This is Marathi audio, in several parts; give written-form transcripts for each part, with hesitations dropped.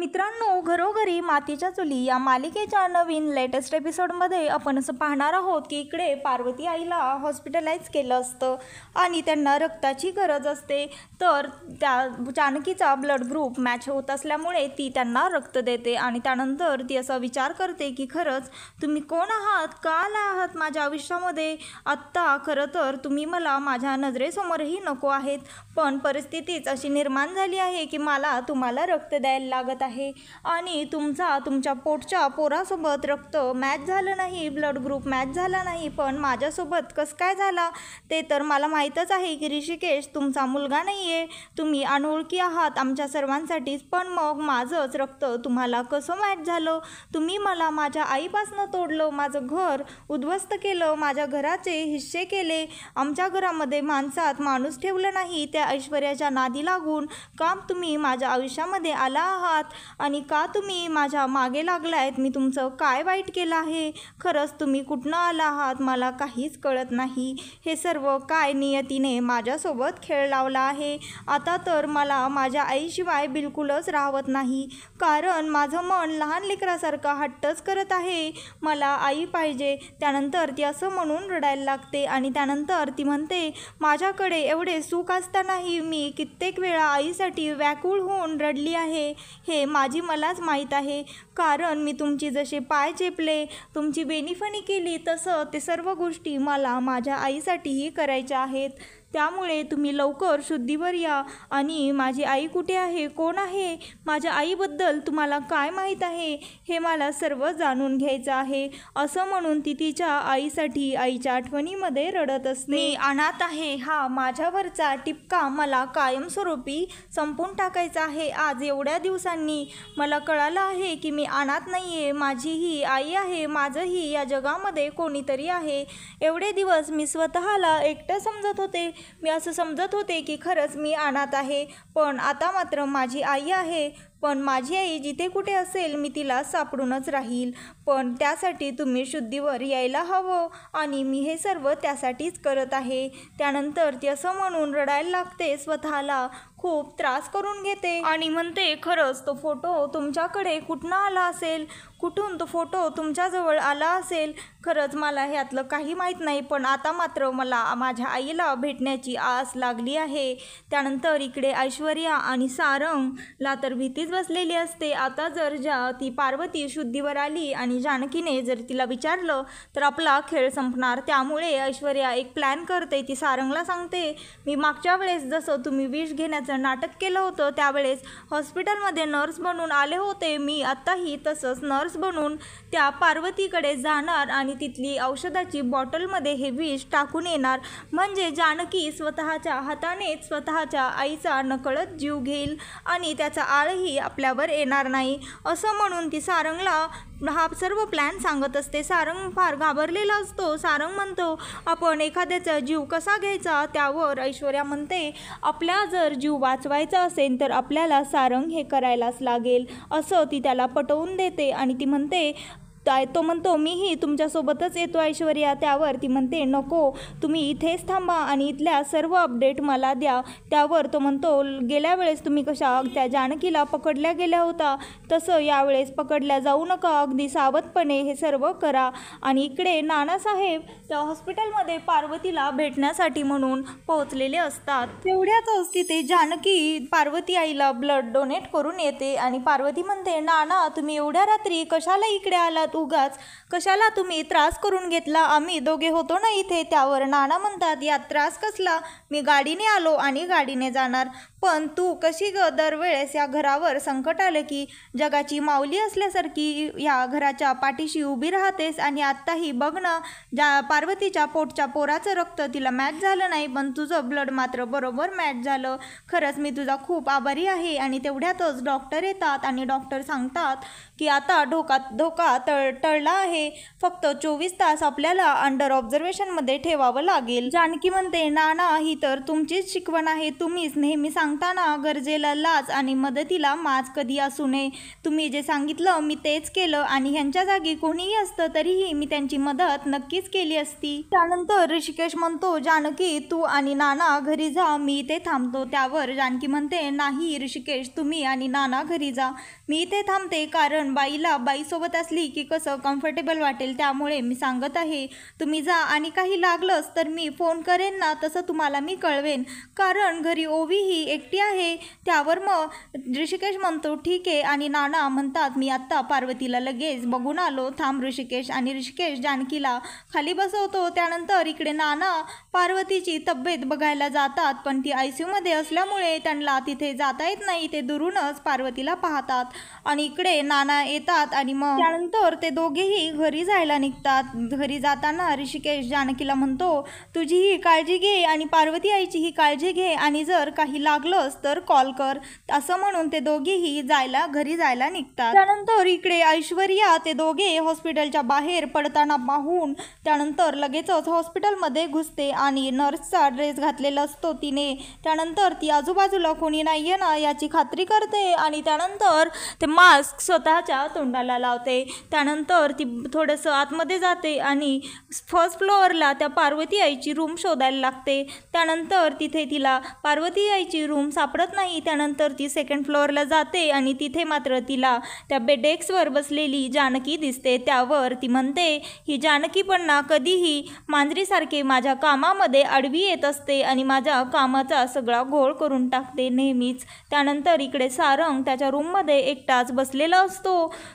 मित्रांनो, घरोघरी मातीच्या चुली या मालिकेच्या नवीन लेटेस्ट एपिसोडमध्ये आपण असं पाहणार आहोत की इकडे पार्वती आईला हॉस्पिटलाइज केलं असतं आणि त्यांना रक्ताची गरज असते. तर त्या जानकीचा ब्लड ग्रुप मॅच होत असल्यामुळे ती त्यांना रक्त देते आणि त्यानंतर ती असा विचार करते की खरंच तुम्ही कोण आहात, का आला आहात माझ्या आयुष्यामध्ये. आत्ता खरं तर तुम्ही मला माझ्या नजरेसमोरही नको आहेत, पण परिस्थितीच अशी निर्माण झाली आहे की मला तुम्हाला रक्त द्यायला लागत आहे आणि तुमच्या पोटच्या पोरासोबत रक्त मॅच झालं नाही, ब्लड ग्रुप मॅच झाला नाही, पण माझ्यासोबत कसं काय झाला ते तर मला माहीतच आहे की ऋषिकेश तुमचा मुलगा नाही आहे, तुम्ही अनोळखी आहात आमच्या सर्वांसाठीच. पण मग माझंच रक्त तुम्हाला कसं मॅच झालं. तुम्ही मला माझ्या आईपासनं तोडलं, माझं घर उद्ध्वस्त केलं, माझ्या घराचे हिस्से केले, आमच्या घरामध्ये माणसात माणूस ठेवलं नाही. त्या ऐश्वर्याच्या नादी लागून का तुम्ही माझ्या आयुष्यामध्ये आला आहात आणि का तुम्ही माझ्या मागे लागलायत. मी तुमचं काय वाईट केलं आहे. खरंच तुम्ही कुठनं आला आहात मला काहीच कळत नाही. हे सर्व काय नियतीने माझ्यासोबत खेळ लावला आहे. आता तर मला माझ्या आईशिवाय बिलकुलच राहवत नाही, कारण माझं मन लहान लेकरासारखं हट्टच करत आहे, मला आई पाहिजे. त्यानंतर ती असं म्हणून रडायला लागते आणि त्यानंतर ती म्हणते माझ्याकडे एवढे सुख असतानाही मी कित्येक वेळा आईसाठी व्याकुळ होऊन रडली आहे. हे माझी मलाच माहीत आहे, कारण मी तुमची जसे पाय चेपले, तुमची बेनीफणी केली, तसं ते सर्व गोष्टी मला माझ्या आईसाठीही करायच्या आहेत. त्यामुळे तुम्ही लवकर शुद्धीवर या आणि माझी आई कुठे आहे, कोण आहे, माझ्या आईबद्दल तुम्हाला काय माहीत आहे हे मला सर्व जाणून घ्यायचं आहे. असं म्हणून ती तिच्या आईसाठी आईच्या आठवणीमध्ये रडत असते. मी अनाथ आहे हा माझ्यावरचा टिपका मला कायमस्वरूपी संपून टाकायचा आहे. आज एवढ्या दिवसांनी मला कळालं आहे की मी अनाथ नाही आहे, माझीही आई आहे, माझंही या जगामध्ये कोणीतरी आहे. एवढे दिवस मी स्वतःला एकटं समजत होते, मी असं समजत होते की खरंच मी अनाथ आहे, पण आता मात्र माझी आई आहे. पण माझी आई जिथे कुठे असेल मी तिला सापडूनच राहील, पण त्यासाठी तुम्ही शुद्धीवर यायला हवं आणि मी हे सर्व त्यासाठीच करत आहे. त्यानंतर ती असं म्हणून रडायला लागते, स्वतःला खूप त्रास करून घेते आणि म्हणते खरंच तो फोटो तुमच्याकडे कुठनं आला असेल, कुठून तो फोटो तुमच्याजवळ आला असेल. खरंच मला ह्यातलं काही माहीत नाही, पण आता मात्र मला माझ्या आईला भेटण्याची आस लागली आहे. त्यानंतर इकडे ऐश्वर्या आणि सारंगला तर भीतीच बसलेली असते. आता जर ती पार्वती शुद्धीवर आली आणि जानकीने जर तिला विचारलं तर आपला खेळ संपणार. त्यामुळे ऐश्वर्या एक प्लॅन करते. ती सारंगला सांगते मी मागच्या वेळेस जसं तुम्ही विष घेण्याचं नाटक केलं होतं त्यावेळेस हॉस्पिटलमध्ये नर्स बनून आले होते, मी आत्ताही तसंच नर्स बनून त्या पार्वतीकडे जाणार आणि तिथली औषधाची बॉटलमध्ये हे विष टाकून येणार, म्हणजे जानकी स्वतःच्या हातानेच स्वतःच्या आईचा नकळत जीव घेईल आणि त्याचा आळही आपल्यावर येणार नाही. असं म्हणून ती सारंगला हा सर्व प्लॅन सांगत असते. सारंग फार घाबरलेला असतो. सारंग म्हणतो आपण एखाद्याचा जीव कसा घ्यायचा. त्यावर ऐश्वर्या म्हणते आपला जर जीव वाचवायचा असेल तर आपल्याला सारंग हे करायलाच लागेल. असं ती त्याला पटवून देते आणि ती म्हणते तो म्हणतो मीही तुमच्यासोबतच येतो ऐश्वर्या. त्यावर ती म्हणते नको, तुम्ही इथेच थांबा आणि इथल्या सर्व अपडेट मला द्या. त्यावर तो म्हणतो गेल्या वेळेस तुम्ही कशा त्या जानकीला पकडल्या गेल्या होता तसं यावेळेस पकडल्या जाऊ नका, अगदी सावधपणे हे सर्व करा. आणि इकडे नानासाहेब त्या हॉस्पिटलमध्ये पार्वतीला भेटण्यासाठी म्हणून पोहोचलेले असतात. तेवढ्यातच तिथे जानकी पार्वती आईला ब्लड डोनेट करून येते आणि पार्वती म्हणते नाना तुम्ही एवढ्या रात्री कशाला इकडे आलात, उगाच कशाला तुम्ही त्रास करून घेतला, आम्ही दोघे होतो ना इथे. त्यावर नाना म्हणतात यात त्रास कसला, मी गाडीने आलो आणि गाडीने जाणार, पण तू कशी ग दरवेळेस या घरावर संकट आलं की जगाची माऊली असल्यासारखी या घराच्या पाठीशी उभी राहतेस आणि आत्ताही बघ ना पार्वतीच्या पोटच्या पोराचं रक्त तिला मॅच झालं नाही, पण तुझं ब्लड मात्र बरोबर मॅच झालं. खरंच मी तुझा खूप आभारी आहे. आणि तेवढ्यातच डॉक्टर येतात आणि डॉक्टर सांगतात की आता धोका टळला टळला आहे. फक्त 24 तास आपल्याला अंडर ऑब्झर्वेशनमध्ये ठेवावं लागेल. जानकी म्हणते, नाना ही तर तुमचीच शिकवण आहे. तुम्हीच नेहमी सांगता ना, गरजेला लाज आणि मदतीला माज कधी असू नये. तुम्ही जे सांगितलं मी तेच केलं आणि ह्यांच्या जागी कोणीही असतं तरीही मी त्यांची मदत नक्कीच केली असती. त्यानंतर ऋषिकेश म्हणतो, जानकी तू आणि नाना घरी जा, मी इथे थांबतो. त्यावर जानकी म्हणते, नाही ऋषिकेश, तुम्ही आणि नाना घरी जा, मी इथे थांबते. कारण बाईला बाईसोबत असली की कसं कम्फर्टेबल वाटेल, त्यामुळे मी सांगत आहे तुम्ही जा. आणि काही लागलंच तर मी फोन करेन ना, तसं तुम्हाला मी कळवेन. कारण घरी ओवी ही एकटी आहे. त्यावर मग ऋषिकेश म्हणतो, ठीक आहे. आणि नाना म्हणतात, मी आत्ता पार्वतीला लगेच बघून आलो, थांब ऋषिकेश. आणि ऋषिकेश जानकीला खाली बसवतो. त्यानंतर इकडे नाना पार्वतीची तब्येत बघायला जातात, पण ती ICUमध्ये असल्यामुळे त्यांना तिथे जाता येत नाही. ते दुरूनच पार्वतीला पाहतात आणि इकडे नाना येतात आणि मग त्यानंतर ते दोघेही घरी जायला निघतात. घरी जाताना ऋषिकेश जानकीला म्हणतो, तुझीही काळजी घे आणि पार्वती आईचीही काळजी घे आणि जर काही लागलंच तर कॉल कर, असं म्हणून ते दोघेही घरी जायला निघतात. त्यानंतर इकडे ऐश्वर्या ते दोघे हॉस्पिटलच्या बाहेर पडताना पाहून त्यानंतर लगेचच हॉस्पिटलमध्ये घुसते आणि नर्सचा ड्रेस घातलेला असतो तिने. त्यानंतर ती आजूबाजूला कोणी नाही आहे ना याची खात्री करते आणि त्यानंतर ते मास्क स्वतःच्या तोंडाला लावते. त्यानंतर ती थोडंसं आतमध्ये जाते आणि फर्स्ट फ्लोअरला त्या पार्वती आईची रूम शोधायला लागते. त्यानंतर तिथे तिला पार्वती आईची रूम सापडत नाही. त्यानंतर ती सेकंड फ्लोअरला जाते आणि तिथे मात्र तिला त्या डेस्कवर बसलेली जानकी दिसते. त्यावर ती म्हणते, ही जानकी पण ना कधीही मांजरीसारखे माझ्या कामामध्ये आडवी येत असते आणि माझ्या कामाचा सगळा घोळ करून टाकते नेहमीच. त्यानंतर इकडे सारंग त्याच्या रूममध्ये एकटाच बसलेला असतो.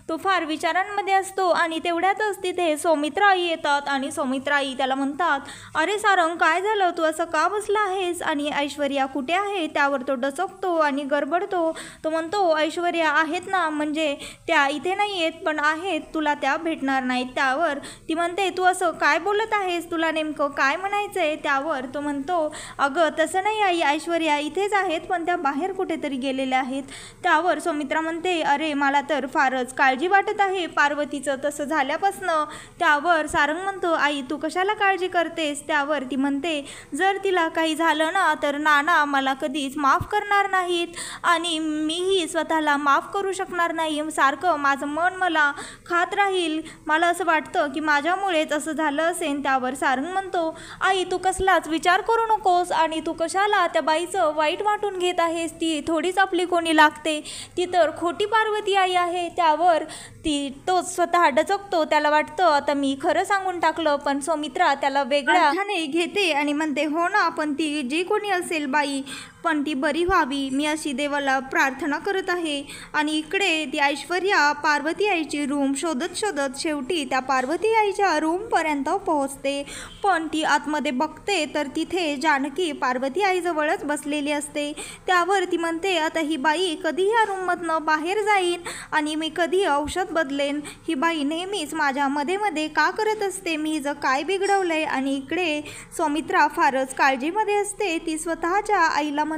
तो फार विचारांमध्ये असतो आणि तेवढ्यातच तिथे सौमित्राई येतात आणि सौमित्राई त्याला म्हणतात, अरे सारंग काय झालं, तू असं का बसला आहेस आणि ऐश्वर्या कुठे आहे? त्यावर तो डचकतो आणि गडबडतो. तो म्हणतो, ऐश्वर्या आहेत ना, म्हणजे त्या इथे नाही आहेत पण आहेत, तुला त्या भेटणार नाहीत. त्यावर ती म्हणते, तू असं काय बोलत आहेस, तुला नेमकं काय म्हणायचं आहे? त्यावर तो म्हणतो, अगं तसं नाही आई, ऐश्वर्या इथेच आहेत पण त्या बाहेर कुठेतरी गेलेल्या आहेत. त्यावर सौमित्रा म्हणते, अरे मला तर फारच काळजी वाटत आहे पार्वतीचं तसं झाल्यापासनं. त्यावर सारंग म्हणतो, आई तू कशाला काळजी करतेस? त्यावर ती म्हणते, जर तिला काही झालं ना तर नाना मला कधीच माफ करणार नाहीत आणि मीही स्वतःला माफ करू शकणार नाही. सारखं माझं मन मला खात राहील. मला असं वाटतं की माझ्यामुळेच असं झालं असेल. त्यावर सारंग म्हणतो, आई तू कसलाच विचार करू नकोस आणि तू कशाला त्या बाईचं वाईट वाटून घेत आहेस? ती थोडीच आपली कोणी लागते, ती तर खोटी पार्वती आई आहे. त्यावर तो स्वतः डचकतो. त्याला वाटतं आता मी खरं सांगून टाकलं, पण सौमित्रा त्याला वेगळ्या अर्थाने घेते आणि म्हणते, हो ना, पण ती जी कोणी असेल बाई पण ती बरी व्हावी, मी अशी देवाला प्रार्थना करत आहे. आणि इकडे ती ऐश्वर्या पार्वती आईची रूम शोधत शोधत शेवटी त्या पार्वती आईच्या रूमपर्यंत पोहोचते. पण ती आतमध्ये बघते तर तिथे जानकी पार्वती आईजवळच बसलेली असते. त्यावर ती म्हणते, आता ही बाई कधी ह्या रूममधनं बाहेर जाईन आणि मी कधी औषध बदलेन? ही बाई नेहमीच माझ्या मध्ये मध्ये का करत असते? मी हिचं काय बिघडवलंय? आणि इकडे सौमित्रा फारच काळजीमध्ये असते. ती स्वतःच्या आईला म्हणते,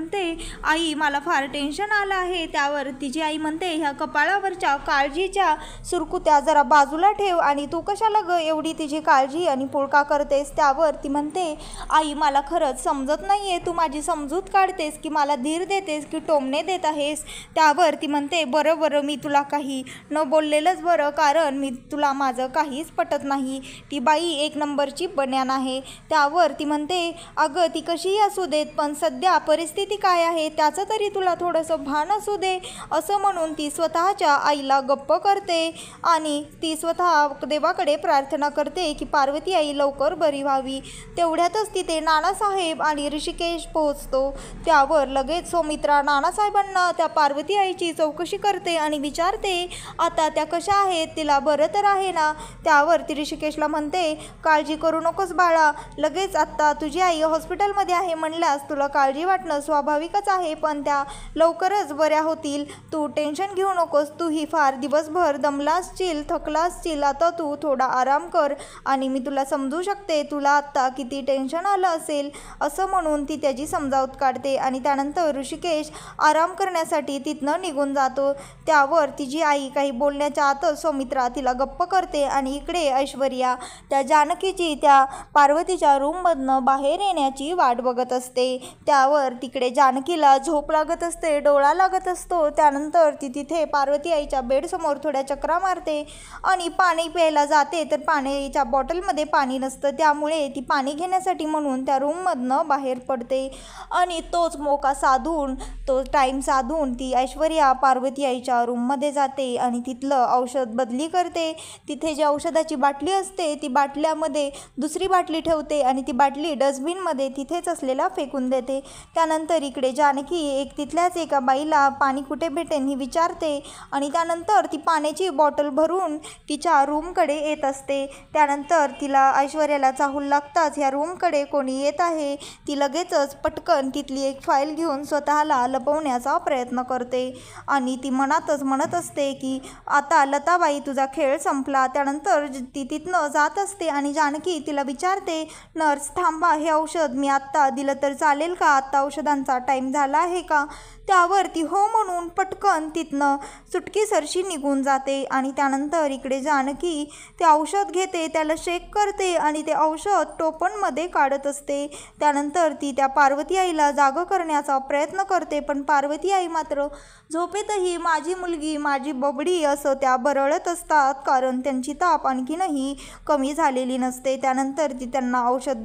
आई मला फार टेन्शन आलं आहे. त्यावर तिची आई म्हणते, ह्या कपाळावरच्या काळजीच्या सुरकुत्या जरा बाजूला ठेव आणि तू कशाला ग एवढी तिची काळजी आणि पुळका करतेस? त्यावर ती म्हणते, आई मला खरंच समजत नाहीये, तू माझी समजूत काढतेस की मला धीर देतेस की टोमणे देत आहेस? त्यावर ती म्हणते, बरं बरं मी तुला काही न बोललेलंच बरं, कारण मी तुला माझं काहीच पटत नाही. ती बाई एक नंबरची बन्यान आहे. त्यावर ती म्हणते, अगं ती कशीही असू देत पण सध्या परिस्थिती काय आहे त्याचं तरी तुला थोडंसं भान असू दे. असं म्हणून ती स्वतःच्या आईला गप्प करते आणि ती स्वतः देवाकडे प्रार्थना करते की पार्वती आई लवकर बरी व्हावी. तेवढ्यातच तिथे नानासाहेब आणि ऋषिकेश पोहोचतो. त्यावर लगेच सौमित्रा नानासाहेबांना त्या पार्वती आईची चौकशी करते आणि विचारते, आता त्या कशा आहेत, तिला बरं तर आहे ना? त्यावर ती ऋषिकेशला म्हणते, काळजी करू नकोस बाळा, लगेच आत्ता तुझी आई हॉस्पिटलमध्ये आहे म्हणल्यास तुला काळजी वाटणं स्वाभाविकच आहे, पण त्या लवकरच बऱ्या होतील. तू टेन्शन घेऊ नकोस. तूही फार दिवसभर दमला असशील, थकला असशील. आता तू थोडा आराम कर आणि मी तुला समजू शकते. तुला आत्ता किती टेन्शन आलं असेल. असं म्हणून ती त्याची समजावत काढते आणि त्यानंतर ऋषिकेश आराम करण्यासाठी तिथनं निघून जातो. त्यावर तिची आई काही बोलण्याच्या आतच सौमित्रा तिला गप्प करते आणि इकडे ऐश्वर्या त्या जानकीची त्या पार्वतीच्या रूममधनं बाहेर येण्याची वाट बघत असते. त्यावर तिकडे जानकीला झोप लागत असते, डोळा लागत असतो. त्यानंतर ती तिथे पार्वती आईच्या बेडसमोर थोड्या चक्रा मारते आणि पाणी प्यायला जाते, तर पाण्याच्या बॉटलमध्ये पाणी नसतं. त्यामुळे ती पाणी घेण्यासाठी म्हणून त्या रूममधनं बाहेर पडते आणि तोच मोका साधून, तो टाईम साधून ती ऐश्वर्या पार्वती आईच्या रूममध्ये जाते आणि तिथलं औषध बदली करते. तिथे जी औषधाची बाटली असते ती बाटल्यामध्ये दुसरी बाटली ठेवते आणि ती बाटली डस्टबिनमध्ये तिथेच असलेला फेकून देते. त्यानंतर इकडे जानकी तिथल्याच एका बाईला पाणी कुठे भेटेल ही विचारते आणि त्यानंतर ती पाण्याची बॉटल भरून तिच्या रूमकडे येत असते. त्यानंतर तिला ऐश्वर्याला चाहूल लागताच ह्या रूमकडे कोणी येत आहे. ती लगेचच पटकन तिथली एक फाईल घेऊन स्वतःला लपवण्याचा प्रयत्न करते आणि ती मनातच म्हणत असते की आता लताबाई तुझा खेळ संपला. त्यानंतर ती तिथनं जात असते आणि जानकी तिला विचारते, नर्स थांबा, हे औषध मी आत्ता दिलं तर चालेल का? आत्ता औषधांचा टाईम झाला आहे का? त्यावर ती हो म्हणून पटकन तिथनं सुटकीसरशी निघून जाते आणि त्यानंतर इकडे जानकी ते औषध घेते, त्याला शेक करते आणि ते औषध टोपणमध्ये काढत असते. त्यानंतर ती त्या पार्वती आईला जागं करण्याचा प्रयत्न करते, पण पार्वती आई मात्र झोपेतही माझी मुलगी, माझी बबडी असं त्या बरळत असतात, कारण त्यांची ताप आणखीनही कमी झालेली नसते. त्यानंतर ती त्यांना औषध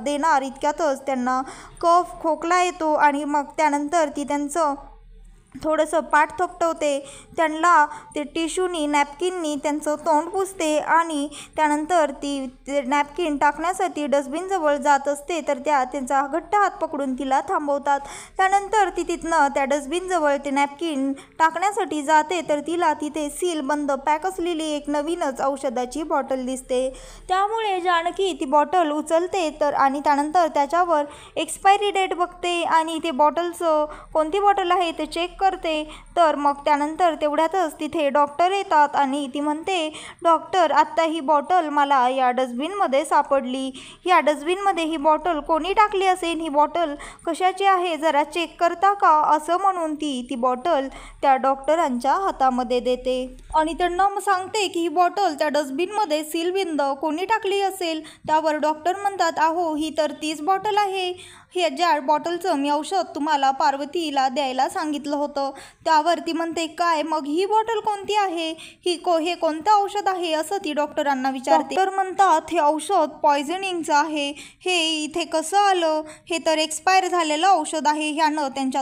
देणार इतक्यातच त्यांना कफ खोकला येतो आणि मग त्यानंतर ती त्यांचं थोडंसं पाठ थोपटवते. त्यांना ते टिश्यूनी, नॅपकिननी त्यांचं तोंड पुसते आणि त्यानंतर ती ते नॅपकिन टाकण्यासाठी डस्टबिनजवळ जात असते, तर त्यांचा घट्ट हात पकडून तिला थांबवतात. त्यानंतर ती तिथनं त्या डस्टबिनजवळ ते नॅपकिन टाकण्यासाठी जाते, तर तिला तिथे सील बंद पॅक असलेली एक नवीनच औषधाची बॉटल दिसते. त्यामुळे जानकी ती बॉटल उचलते आणि त्यानंतर त्याच्यावर एक्सपायरी डेट बघते आणि ते बॉटलचं कोणती बॉटल आहे ते चेक करते. तर मग त्यानंतर तेवढ्यातच तिथे डॉक्टर येतात आणि ती म्हणते, डॉक्टर आत्ता ही बॉटल मला या डस्टबिनमध्ये सापडली. या डस्टबिनमध्ये ही बॉटल कोणी टाकली असेल? ही बॉटल कशाची आहे? जरा चेक करता का? असं म्हणून ती बॉटल त्या डॉक्टरांच्या हातामध्ये देते आणि त्यांना सांगते की ही बॉटल त्या डस्टबिनमध्ये सीलबंद कोणी टाकली असेल? त्यावर डॉक्टर म्हणतात, अहो ही तर तीच बॉटल आहे. हे ज्या बॉटलचं मी औषध तुम्हाला पार्वतीला द्यायला सांगितलं होतं. त्यावर ती म्हणते, काय? मग ही बॉटल कोणती आहे? हे कोणतं औषध आहे? असं ती डॉक्टरांना विचारते. डॉक्टर म्हणतात, हे औषध पॉयझनिंगचं आहे. हे इथे कसं आलं? हे तर एक्सपायर झालेलं औषध आहे. ह्यानं त्यांच्या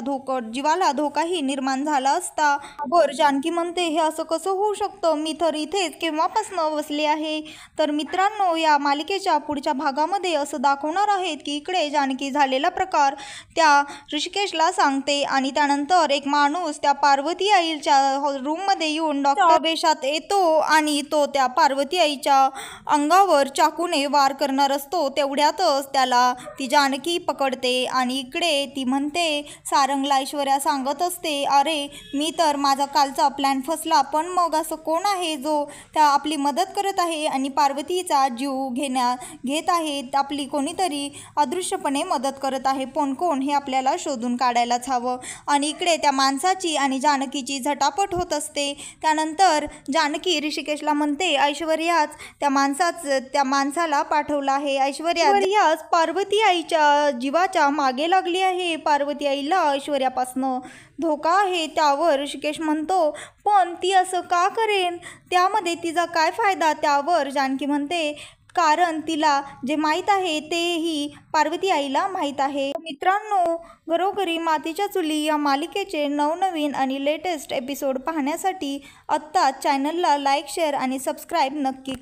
जीवाला धोकाही निर्माण झाला असता. बरं, जानकी म्हणते, हे असं कसं होऊ शकतं? मी तर इथेच केव्हापासून बसले आहे. तर मित्रांनो, या मालिकेच्या पुढच्या भागामध्ये असं दाखवणार आहेत की इकडे जानकी झालेला प्रकार त्या ऋषिकेशला सांगते आणि त्यानंतर एक माणूस त्या पार्वती आईच्या रूममध्ये येऊन डॉक्टर वेशात येतो आणि तो त्या पार्वती आईच्या अंगावर चाकूने वार करणार असतो. तेवढ्यातच त्याला ती जानकी पकडते आणि इकडे ती म्हणते, सारंगला ऐश्वर्या सांगत असते, अरे मी तर माझा कालचा प्लॅन फसला, पण मग असं कोण आहे जो त्या आपली मदत करत आहे आणि पार्वतीचा जीव घेत आहे? आपली कोणीतरी अदृश्यपणे मदत करत आहे, पण कोण हे आपल्याला शोधून काढायलाच हवं. आणि इकडे त्या माणसाची आणि जानकीची झटापट होत असते. त्यानंतर जानकी ऋषिकेशला म्हणते, ऐश्वर्याच त्या माणसाला पाठवलं आहे. ऐश्वर्याच पार्वती आईच्या जीवाच्या मागे लागली आहे. पार्वती आईला ऐश्वर्यापासनं धोका आहे. त्यावर ऋषिकेश म्हणतो, पण ती असं का करेन? त्यामध्ये तिचा काय फायदा? त्यावर जानकी म्हणते, कारण तिला जे माहीत आहे तेही पार्वती आईला माहीत आहे. मित्रांनो, घरोघरी मातीच्या चुली या मालिकेचे नवनवीन आणि लेटेस्ट एपिसोड पाहण्यासाठी आत्ता चॅनलला लाईक, शेअर आणि सबस्क्राईब नक्की करा.